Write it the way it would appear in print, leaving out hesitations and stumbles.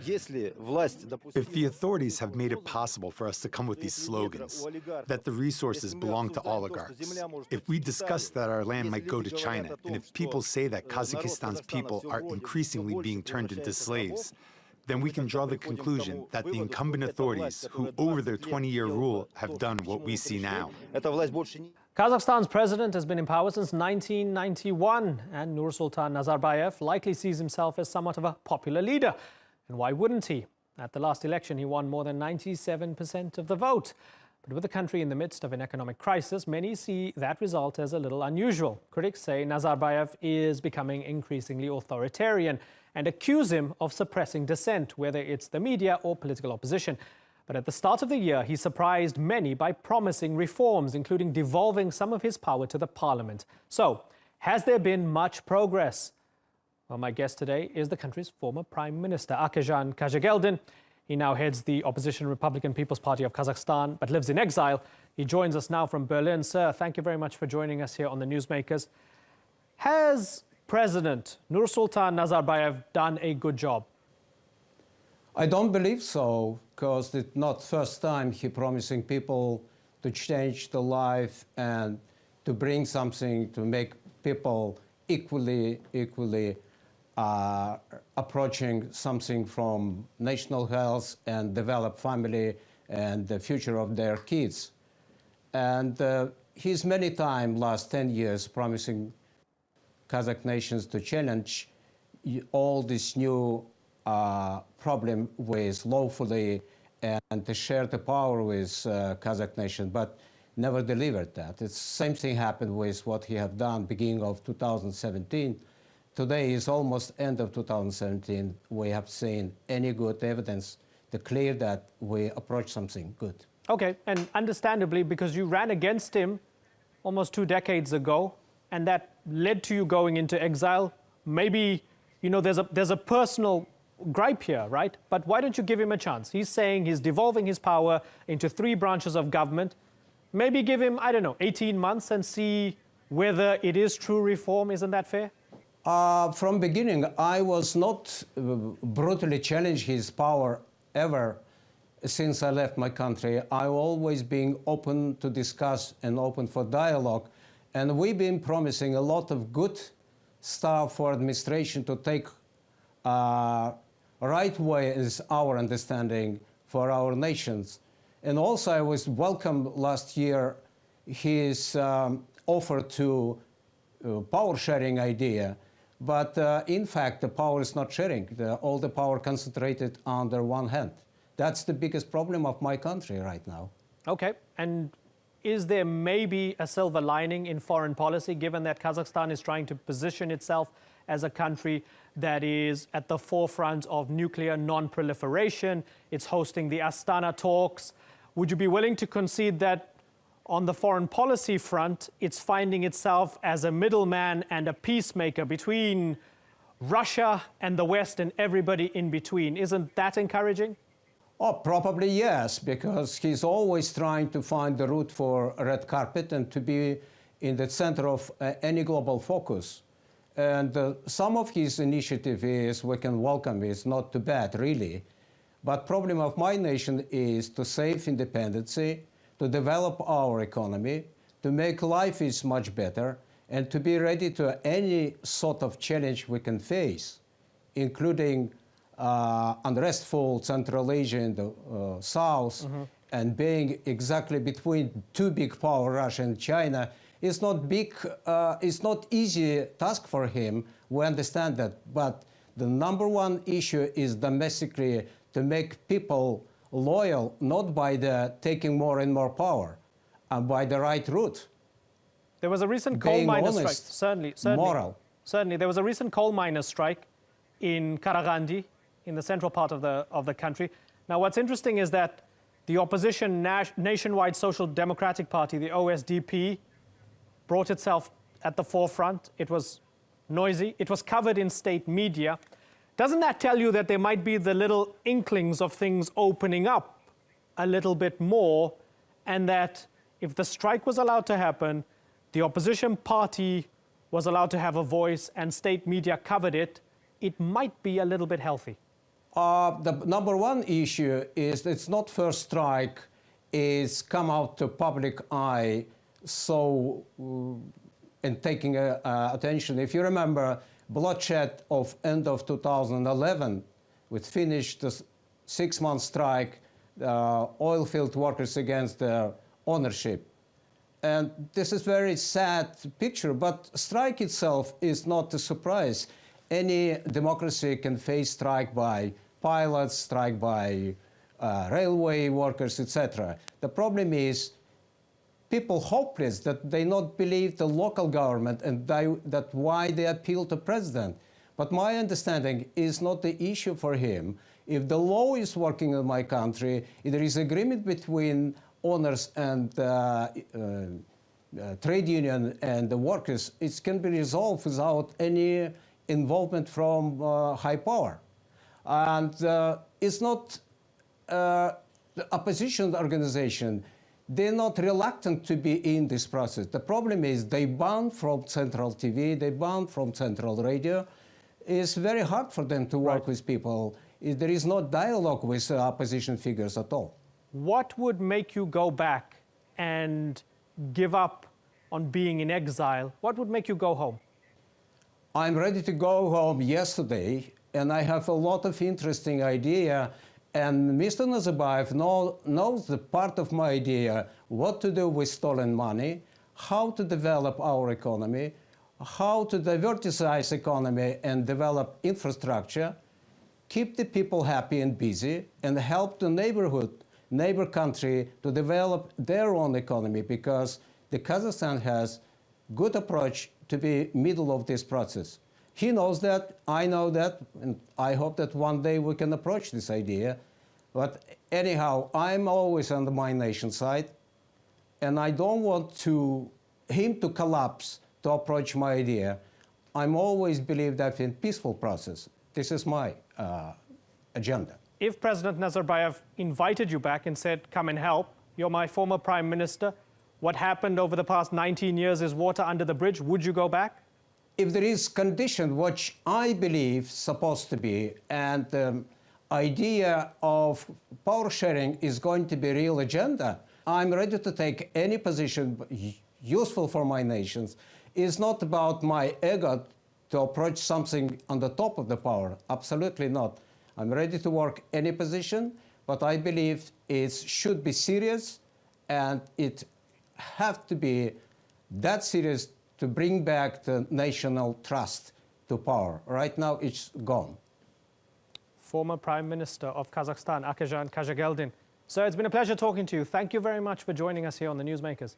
If the authorities have made it possible for us to come with these slogans, that the resources belong to oligarchs, if we discuss that our land might go to China, and if people say that Kazakhstan's people are increasingly being turned into slaves, then we can draw the conclusion that the incumbent authorities, who over their 20-year rule have done what we see now. Kazakhstan's president has been in power since 1991, and Nursultan Nazarbayev likely sees himself as somewhat of a popular leader. And why wouldn't he? At the last election, he won more than 97% of the vote. But with the country in the midst of an economic crisis, many see that result as a little unusual. Critics say Nazarbayev is becoming increasingly authoritarian and accuse him of suppressing dissent, whether it's the media or political opposition. But at the start of the year, he surprised many by promising reforms, including devolving some of his power to the parliament. So, has there been much progress? Well, my guest today is the country's former Prime Minister, Kazakhstan. He now heads the opposition Republican People's Party of Kazakhstan, but lives in exile. He joins us now from Berlin. Sir, thank you very much for joining us here on the Newsmakers. Has President Nursultan Nazarbayev done a good job? I don't believe so, because it's not first time he promising people to change the life and to bring something to make people equally approaching something from national health and develop family and the future of their kids. And he's many times last 10 years promising Kazakh nations to challenge all this new problem with lawfully and to share the power with Kazakh nation, but never delivered that. It's same thing happened with what he have done beginning of 2017. Today is almost end of 2017. We have seen any good evidence to clear that we approach something good. Okay, and understandably, because you ran against him almost 2 decades ago, and that led to you going into exile. Maybe, you know, there's a personal gripe here, right? But why don't you give him a chance? He's saying he's devolving his power into 3 branches of government. Maybe give him, I don't know, 18 months and see whether it is true reform. Isn't that fair? From beginning, I was not brutally challenged his power ever since I left my country. I've always been open to discuss and open for dialogue. And we've been promising a lot of good stuff for administration to take right way is our understanding for our nations. And also I was welcome last year his offer to power sharing idea. But in fact, the power is not sharing. All the power concentrated under one hand. That's the biggest problem of my country right now. Okay. And is there maybe a silver lining in foreign policy, given that Kazakhstan is trying to position itself as a country that is at the forefront of nuclear non-proliferation? It's hosting the Astana talks. Would you be willing to concede that on the foreign policy front, it's finding itself as a middleman and a peacemaker between Russia and the West and everybody in between? Isn't that encouraging? Oh, probably yes, because he's always trying to find the route for a red carpet and to be in the center of any global focus. And some of his initiative is we can welcome. It's not too bad, really. But problem of my nation is to save independence, to develop our economy, to make life is much better, and to be ready to any sort of challenge we can face, including unrestful Central Asia in the south, and being exactly between 2 big power, Russia and China. It's not big, it's not easy task for him. We understand that, but the #1 issue is domestically to make people loyal, not by the taking more and more power, and by the right route. There was a recent coal miner strike. Certainly. Moral. Certainly, there was a recent coal miner strike in Karagandi, in the central part of the country. Now, what's interesting is that the opposition nationwide Social Democratic Party, the OSDP, brought itself at the forefront. It was noisy. It was covered in state media. Doesn't that tell you that there might be the little inklings of things opening up a little bit more, and that if the strike was allowed to happen, the opposition party was allowed to have a voice and state media covered it, it might be a little bit healthy? The number one issue is it's not first strike, it's come out to public eye, so and taking attention. If you remember, bloodshed of end of 2011, which finished the 6-month strike, oil field workers against their ownership. And this is very sad picture, but strike itself is not a surprise. Any democracy can face strike by pilots, strike by railway workers, etc. The problem is people hopeless that they not believe the local government, and that why they appeal to president. But my understanding is not the issue for him. If the law is working in my country, if there is agreement between owners and trade union and the workers, it can be resolved without any involvement from high power. And it's not the opposition organization. They're not reluctant to be in this process. The problem is they banned from central TV, they banned from central radio. It's very hard for them to work with people. There is no dialogue with opposition figures at all. What would make you go back and give up on being in exile? What would make you go home? I'm ready to go home yesterday, and I have a lot of interesting idea. And Mr. Nazarbayev knows the part of my idea, what to do with stolen money, how to develop our economy, how to diversify economy and develop infrastructure, keep the people happy and busy, and help the neighbor country to develop their own economy, because the Kazakhstan has good approach to be middle of this process. He knows that, I know that, and I hope that one day we can approach this idea. But anyhow, I'm always on my nation's side, and I don't want him to collapse to approach my idea. I'm always believe that in peaceful process. This is my agenda. If President Nazarbayev invited you back and said, come and help, you're my former prime minister, what happened over the past 19 years is water under the bridge, would you go back? If there is condition which I believe supposed to be, and the idea of power sharing is going to be real agenda, I'm ready to take any position useful for my nations. It's not about my ego to approach something on the top of the power, absolutely not. I'm ready to work any position, but I believe it should be serious, and it have to be that serious to bring back the national trust to power. Right now, it's gone. Former Prime Minister of Kazakhstan, Akajan Kajageldin. Sir, it's been a pleasure talking to you. Thank you very much for joining us here on the Newsmakers.